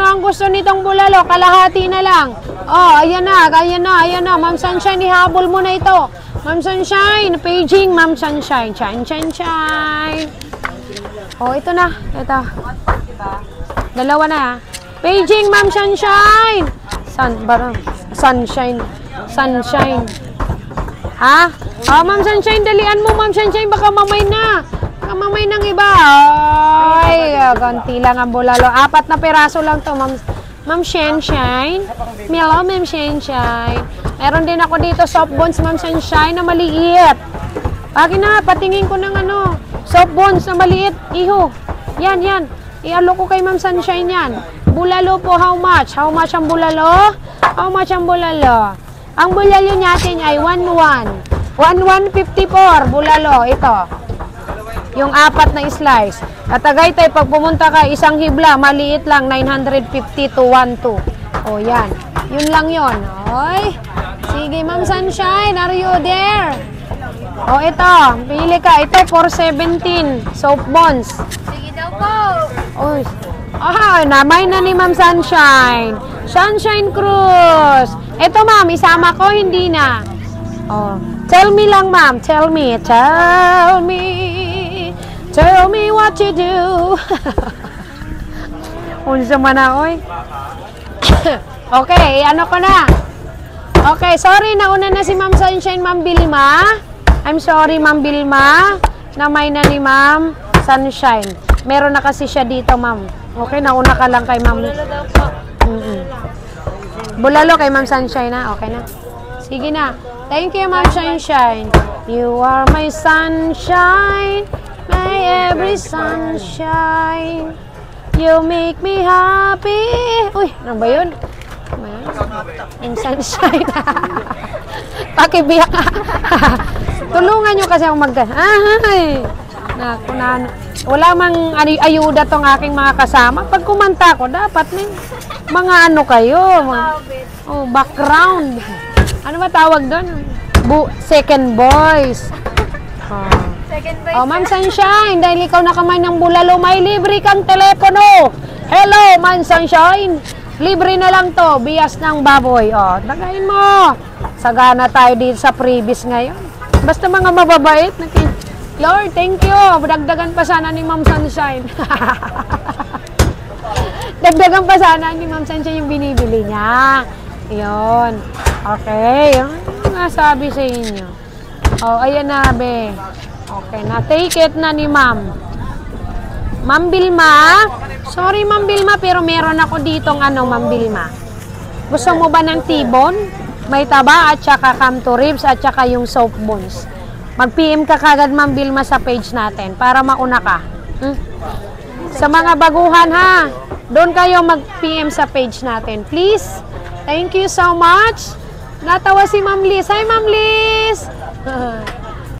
ang gusto nitong bulalo? Kalahati na lang. Oh, ayan na, ayan na, ayan na. Ma'am Sunshine, ihabol mo na ito. Ma'am Sunshine, paging Ma'am Sunshine. Shine. Oh, ito na. Ito. Dalawa na. Paging Ma'am Sunshine. Sunshine. Ha? Oh, Ma'am Sunshine, dalian mo, Ma'am Sunshine. Baka mamay na. Baka mamay ng iba. Ay, ganti lang ang bulalo. 4 na peraso lang to, Ma'am Sunshine. Hello, Ma'am Sunshine. Meron din ako dito soft bones, Ma'am Sunshine, na maliit. Bakit na, patingin ko ng ano. Soft bones na maliit. Iho. Yan. Ialo ko kay Ma'am Sunshine yan. Bulalo po, how much? How much ang bulalo? How much ang bulalo? Ang bulalo natin ay 1154 bulalo. Ito. Yung 4 na slice. Katagaytay, pag pumunta ka, isang hibla, maliit lang, 950 to 12. O, yan. Yun lang yun. Oy. Sige, Ma'am Sunshine, are you there? O, ito. Pili ka. Ito, 417. Soap bones. Sige daw po. Oy. Ah, namay na ni Ma'am Sunshine. Sunshine Cruz. Ito, ma'am, isama ko, hindi na. Oh. Tell me lang, ma'am. Tell me what you do. Unsa man na, oy. Okay, ano ko na. Okay, sorry, nauna na si Ma'am Sunshine, Ma'am Bilma. I'm sorry, Ma'am Bilma. Namay na ni Ma'am Sunshine. Meron na kasi siya dito, ma'am. Okay, nauna ka lang kay Ma'am. Bulalo daw po. Bulalo kay Ma'am Sunshine na. Okay na. Sige na. Thank you, Ma'am Sunshine. You are my sunshine. My every sunshine. You make me happy. Uy, ano ba yun? Ma'am Sunshine. Pakibiyak ka. Tulungan nyo kasi ako Ay! Naku na. Wala mang ayuda tong aking mga kasama. Pag kumanta ko, dapat may mga ano kayo. Background. Ano ba tawag doon? Second voice. Second voice. Oh, Ma'am Sunshine, dahil ikaw nakamay ng bulalo, may libre kang telepono. Hello, Ma'am Sunshine. Libre na lang to, bias ng baboy. Oh, tagayin mo. Sagana tayo dito sa previous ngayon. Basta mga mababait. Lord, thank you. Dagdagan pa sana ni Ma'am Sunshine. Dagdagan pa sana ni Ma'am Sunshine yung binibili niya. Yun. Okay. Ano nga sabi sa inyo? Oh, ayan na, be. Okay na. Take it na ni Ma'am. Ma'am Bilma. Sorry, Ma'am Bilma, pero meron ako ditong Ma'am Bilma. Gusto mo ba ng T-bone? May taba at saka cam to ribs at saka yung soap bones. Mag-PM ka kagad, Ma'am Bilma, sa page natin para mauna ka. Sa mga baguhan, ha? Doon kayo mag-PM sa page natin. Please. Thank you so much. Natawa si Ma'am Liz. Hi, Ma'am Liz.